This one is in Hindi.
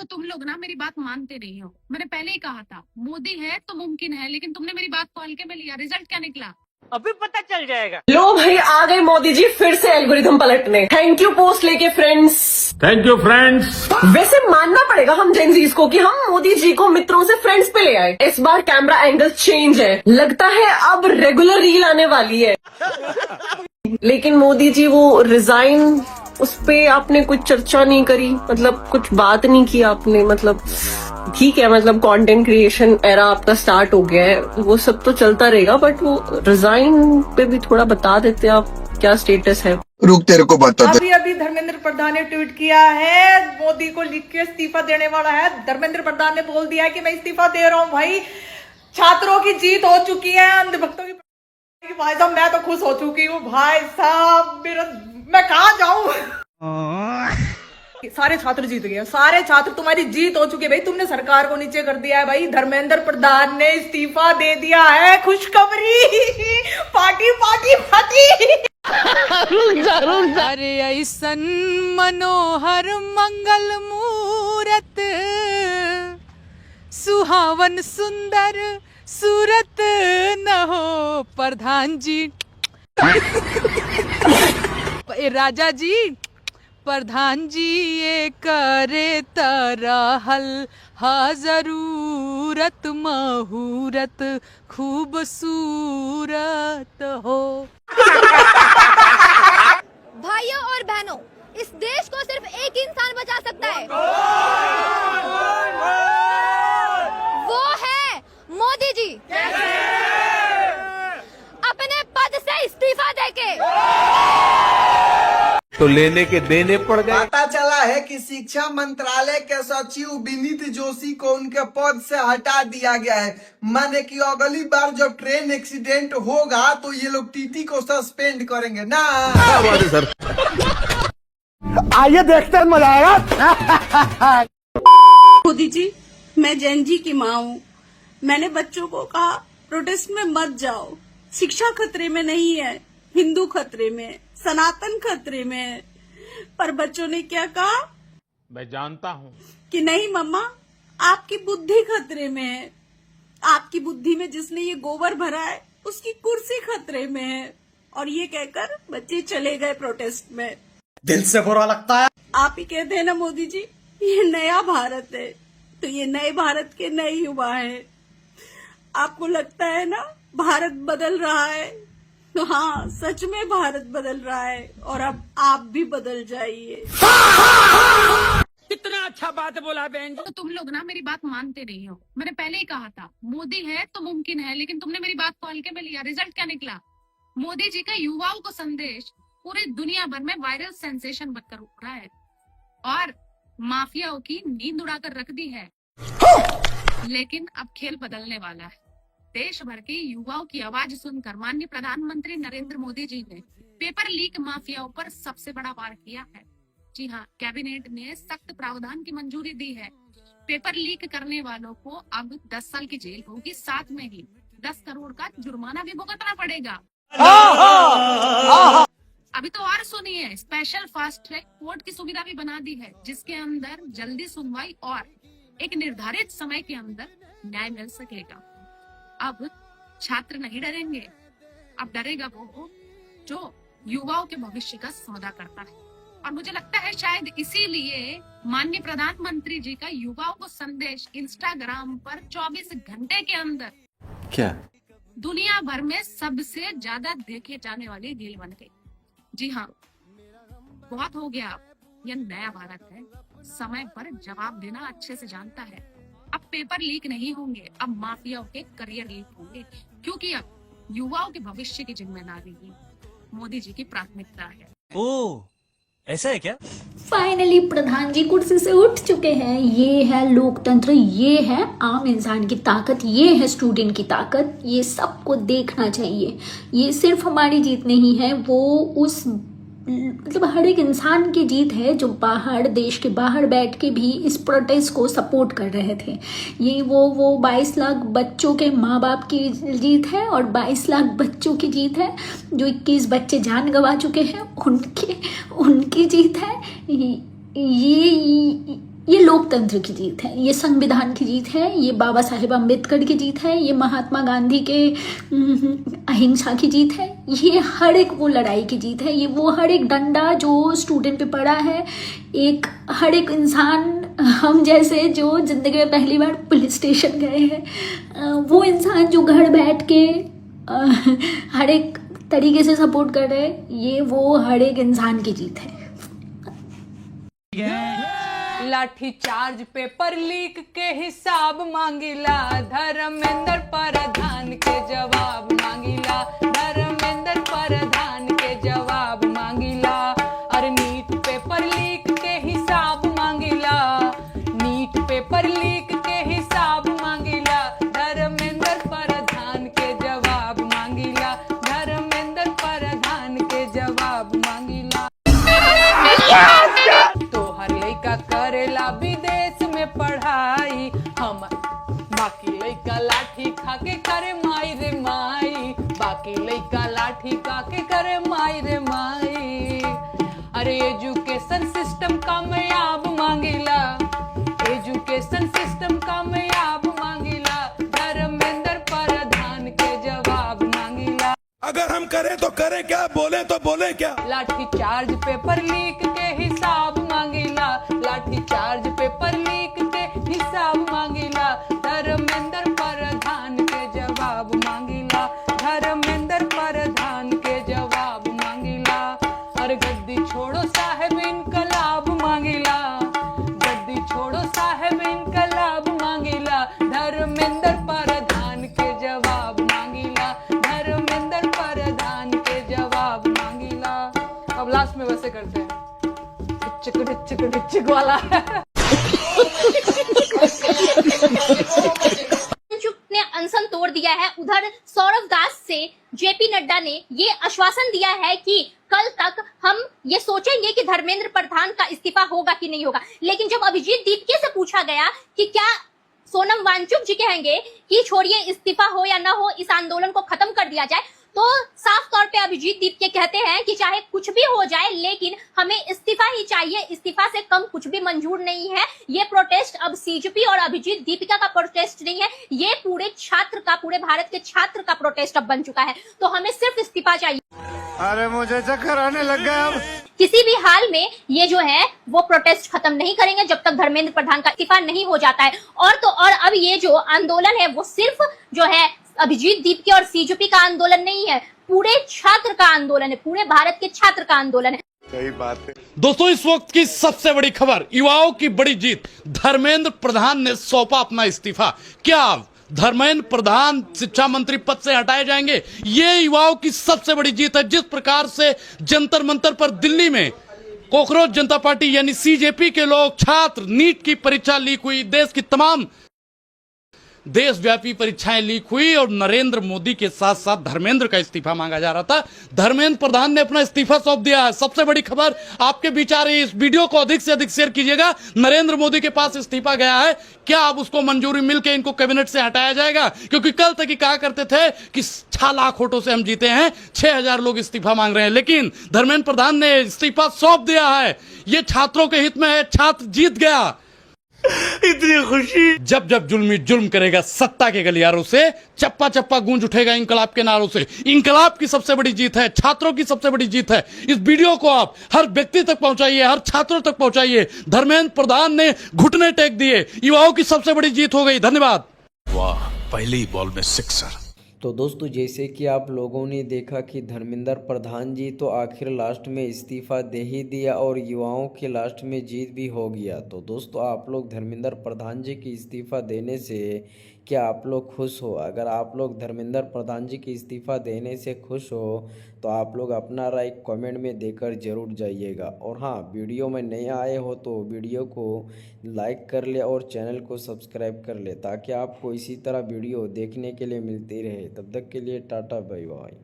देखो तुम लोग ना मेरी बात मानते नहीं हो। मैंने पहले ही कहा था मोदी है तो मुमकिन है, लेकिन तुमने मेरी बात को हल्के में लिया। रिजल्ट क्या निकला अभी पता चल जाएगा। लो भाई, आ गए मोदी जी फिर से एल्गोरिथम पलटने। थैंक यू पोस्ट लेके फ्रेंड्स। Thank you friends. वैसे मानना पड़ेगा हम जेनजीज को कि हम मोदी जी को मित्रों से फ्रेंड्स पे ले आए। इस बार कैमरा एंगल चेंज है, लगता है अब रेगुलर रील आने वाली है। लेकिन मोदी जी वो रिजाइन, उस पे आपने कुछ चर्चा नहीं करी, मतलब कुछ बात नहीं की आपने। मतलब ठीक है, मतलब कंटेंट क्रिएशन एरा आपका स्टार्ट हो गया है, वो सब तो चलता रहेगा, बट वो रिजाइन पे भी थोड़ा बता देते आप क्या स्टेटस है। रुक, तेरे को बता दे। अभी धर्मेंद्र प्रधान ने ट्वीट किया है, मोदी को लिख के इस्तीफा देने वाला है। धर्मेंद्र प्रधान ने बोल दिया है कि मैं इस्तीफा दे रहा हूँ। भाई छात्रों की जीत हो चुकी है, अंधभक्तों की। भाई साहब मैं तो खुश हो चुकी हूँ। भाई साहब मैं कहाँ जाऊँ। सारे छात्र जीत गए, सारे छात्र, तुम्हारी जीत हो चुकी है भाई। तुमने सरकार को नीचे कर दिया है भाई। धर्मेंद्र प्रधान ने इस्तीफा दे दिया है। खुशखबरी, पार्टी पार्टी पार्टी। अरे ऐसन मनोहर मंगल मूरत, सुहावन सुंदर सूरत न हो प्रधान जी। राजा जी, प्रधान जी ये करे तरहल हा जरूरत महूरत खूबसूरत हो। भाइयों और बहनों, इस देश को सिर्फ एक इंसान बचा सकता है, वो है मोदी जी। अपने पद से इस्तीफा देके तो लेने के देने पड़ गए। पता चला है कि शिक्षा मंत्रालय के सचिव विनीत जोशी को उनके पद से हटा दिया गया है। माने कि अगली बार जब ट्रेन एक्सीडेंट होगा तो ये लोग टीटी को सस्पेंड करेंगे ना। सर आइए देखते हैं, मजा आएगा। मोदी जी, मैं जैन जी की माँ हूँ। मैंने बच्चों को कहा प्रोटेस्ट में मत जाओ, शिक्षा खतरे में नहीं है, हिंदू खतरे में, सनातन खतरे में। पर बच्चों ने क्या कहा? मैं जानता हूँ कि नहीं मम्मा, आपकी बुद्धि खतरे में है। आपकी बुद्धि में जिसने ये गोबर भरा है उसकी कुर्सी खतरे में है। और ये कहकर बच्चे चले गए प्रोटेस्ट में। दिल से बुरा लगता है। आप ही कहते हैं ना मोदी जी, ये नया भारत है, तो ये नए भारत के नए युवा है। आपको लगता है ना भारत बदल रहा है, तो हाँ, सच में भारत बदल रहा है। और अब आप भी बदल जाइए। कितना अच्छा बात बोला बहन जी। तो तुम लोग ना मेरी बात मानते नहीं हो। मैंने पहले ही कहा था मोदी है तो मुमकिन है, लेकिन तुमने मेरी बात को हल्के में लिया। रिजल्ट क्या निकला? मोदी जी का युवाओं को संदेश पूरी दुनिया भर में वायरल सेंसेशन बनकर उठ रहा है और माफियाओं की नींद उड़ाकर रख दी है। लेकिन अब खेल बदलने वाला है। देश भर के युवाओं की आवाज सुनकर माननीय प्रधानमंत्री नरेंद्र मोदी जी ने पेपर लीक माफियाओं पर सबसे बड़ा वार किया है। जी हाँ, कैबिनेट ने सख्त प्रावधान की मंजूरी दी है। पेपर लीक करने वालों को अब 10 साल की जेल होगी, साथ में ही 10 करोड़ का जुर्माना भी भुगतना पड़ेगा। अभी तो और सुनिए, स्पेशल फास्ट ट्रैक कोर्ट की सुविधा भी बना दी है, जिसके अंदर जल्दी सुनवाई और एक निर्धारित समय के अंदर न्याय मिल सकेगा। अब छात्र नहीं डरेंगे, अब डरेगा वो जो युवाओं के भविष्य का सौदा करता है। और मुझे लगता है शायद इसीलिए माननीय प्रधानमंत्री जी का युवाओं को संदेश इंस्टाग्राम पर 24 घंटे के अंदर क्या दुनिया भर में सबसे ज्यादा देखे जाने वाली रील बन गई। जी हाँ, बहुत हो गया। यह नया भारत है, समय पर जवाब देना अच्छे से जानता है। अब पेपर लीक नहीं होंगे, अब माफियाओं के करियर लीक होंगे, क्योंकि अब युवाओं के भविष्य की जिम्मेदारी मोदी जी की प्राथमिकता है। ओह, ऐसा है क्या? फाइनली प्रधान जी कुर्सी से उठ चुके हैं। ये है लोकतंत्र, ये है आम इंसान की ताकत, ये है स्टूडेंट की ताकत। ये सबको देखना चाहिए। ये सिर्फ हमारी जीत नहीं है, वो उस मतलब हर एक इंसान की जीत है जो बाहर, देश के बाहर बैठ के भी इस प्रोटेस्ट को सपोर्ट कर रहे थे। ये वो 22 लाख बच्चों के माँ बाप की जीत है और 22 लाख बच्चों की जीत है। जो 21 बच्चे जान गंवा चुके हैं उनकी जीत है। ये लोकतंत्र की जीत है, ये संविधान की जीत है, ये बाबा साहेब अम्बेडकर की जीत है, ये महात्मा गांधी के अहिंसा की जीत है, ये हर एक वो लड़ाई की जीत है, ये वो हर एक डंडा जो स्टूडेंट पे पड़ा है, एक हर एक इंसान हम जैसे जो जिंदगी में पहली बार पुलिस स्टेशन गए हैं, वो इंसान जो घर बैठ के हर एक तरीके से सपोर्ट कर रहे हैं, ये वो हर एक इंसान की जीत है। लाठी चार्ज पेपर लीक के हिसाब मांगिला, धर्मेंद्र प्रधान के जवाब मांगिला, धर्मेंद्र प्रधान के जवाब मांगिला। अरे नीट पेपर लीक के हिसाब मांगिला, नीट पेपर लीक के हिसाब मांगिला, धर्मेंद्र प्रधान के जवाब मांगिला, धर्मेंद्र प्रधान के जवाब मांगिला। तो हर लड़का करेला विदेश में पढ़ाई, हम बाकी लड़का लाठी खा के करे माई रे माई, बाकी लड़का लाठी खा के करे माई रे माई। अरे एजुकेशन सिस्टम कामयाब मांगिला, एजुकेशन सिस्टम कामयाब मांगिला, धर्मेंद्र प्रधान के जवाब मांगिला। अगर हम करें तो करें क्या, बोले तो बोले क्या। लाठी चार्ज पेपर लीक के हिसाब मांगिला, लाठी चार्ज पेपर लीक के हिसाब मांगिला, धर्मेंद्र प्रधान के जवाब मांगिला, धर्मेंद्र प्रधान के जवाब मांगिला। और गद्दी छोड़ो साहेब इनकलाब मांगिला, गद्दी छोड़ो साहेब इनकलाब मांगिला, धर्मेंद्र प्रधान के जवाब मांगिला, धर्मेंद्र प्रधान के जवाब मांगिला। अब लास्ट में वैसे करते हैं चिक वाला। ने अनशन तोड़ दिया है। उधर सौरभ दास से जेपी नड्डा ने ये आश्वासन दिया है कि कल तक हम ये सोचेंगे कि धर्मेंद्र प्रधान का इस्तीफा होगा कि नहीं होगा। लेकिन जब अभिजीत दीपके से पूछा गया कि क्या सोनम वांगचुक जी कहेंगे कि छोड़िए इस्तीफा हो या ना हो, इस आंदोलन को खत्म कर दिया जाए, तो साफ तौर पे अभिजीत दीपके कहते हैं कि चाहे कुछ भी हो जाए लेकिन हमें इस्तीफा ही चाहिए, इस्तीफा से कम कुछ भी मंजूर नहीं है। ये प्रोटेस्ट अब सीजेपी और अभिजीत दीपिका का प्रोटेस्ट नहीं है, ये पूरे छात्र का, पूरे भारत के छात्र का प्रोटेस्ट अब बन चुका है। तो हमें सिर्फ इस्तीफा चाहिए। अरे मुझे चक्कर आने लग गया। अब किसी भी हाल में ये जो है वो प्रोटेस्ट खत्म नहीं करेंगे जब तक धर्मेंद्र प्रधान का इस्तीफा नहीं हो जाता है। और तो और अब ये जो आंदोलन है वो सिर्फ जो है अभिजीत दीपके और सीजेपी का आंदोलन नहीं है, पूरे छात्र का आंदोलन है, पूरे भारत के छात्र का आंदोलन है। सही बात है। दोस्तों, इस वक्त की सबसे बड़ी खबर, युवाओं की बड़ी जीत, धर्मेंद्र प्रधान ने सौंपा अपना इस्तीफा। क्या धर्मेंद्र प्रधान शिक्षा मंत्री पद से हटाए जाएंगे? ये युवाओं की सबसे बड़ी जीत है। जिस प्रकार से जंतर मंतर पर दिल्ली में कॉकरोच जनता पार्टी यानी सीजेपी के लोग, छात्र, नीट की परीक्षा लीक हुई, देश की तमाम देशव्यापी परीक्षाएं लीक हुई और नरेंद्र मोदी के साथ साथ धर्मेंद्र का इस्तीफा मांगा जा रहा था। धर्मेंद्र प्रधान ने अपना इस्तीफा सौंप दिया है। सबसे बड़ी खबर आपके बीच आ रही है। इस वीडियो को अधिक से अधिक शेयर कीजिएगा। नरेंद्र मोदी के पास इस्तीफा गया है। क्या अब उसको मंजूरी मिलकर इनको कैबिनेट से हटाया जाएगा? क्योंकि कल तक ही कहा करते थे कि 6 लाख वोटों से हम जीते हैं, 6000 लोग इस्तीफा मांग रहे हैं, लेकिन धर्मेंद्र प्रधान ने इस्तीफा सौंप दिया है। ये छात्रों के हित में है, छात्र जीत गया। इतनी खुशी। जब जब जुल्मी जुल्म करेगा सत्ता के गलियारों से, चप्पा चप्पा गूंज उठेगा इंकलाब के नारों से। इंकलाब की सबसे बड़ी जीत है, छात्रों की सबसे बड़ी जीत है। इस वीडियो को आप हर व्यक्ति तक पहुंचाइए, हर छात्रों तक पहुंचाइए। धर्मेंद्र प्रधान ने घुटने टेक दिए, युवाओं की सबसे बड़ी जीत हो गई। धन्यवाद। वाह, पहली बॉल में सिक्सर। तो दोस्तों, जैसे कि आप लोगों ने देखा कि धर्मेंद्र प्रधान जी तो आखिर लास्ट में इस्तीफ़ा दे ही दिया और युवाओं के लास्ट में जीत भी हो गया। तो दोस्तों, आप लोग धर्मेंद्र प्रधान जी की इस्तीफ़ा देने से क्या आप लोग खुश हो? अगर आप लोग धर्मेंद्र प्रधान जी की इस्तीफ़ा देने से खुश हो तो आप लोग अपना राय कमेंट में देकर ज़रूर जाइएगा। और हाँ, वीडियो में नए आए हो तो वीडियो को लाइक कर ले और चैनल को सब्सक्राइब कर ले, ताकि आपको इसी तरह वीडियो देखने के लिए मिलती रहे। तब तक के लिए टाटा बाय बाय।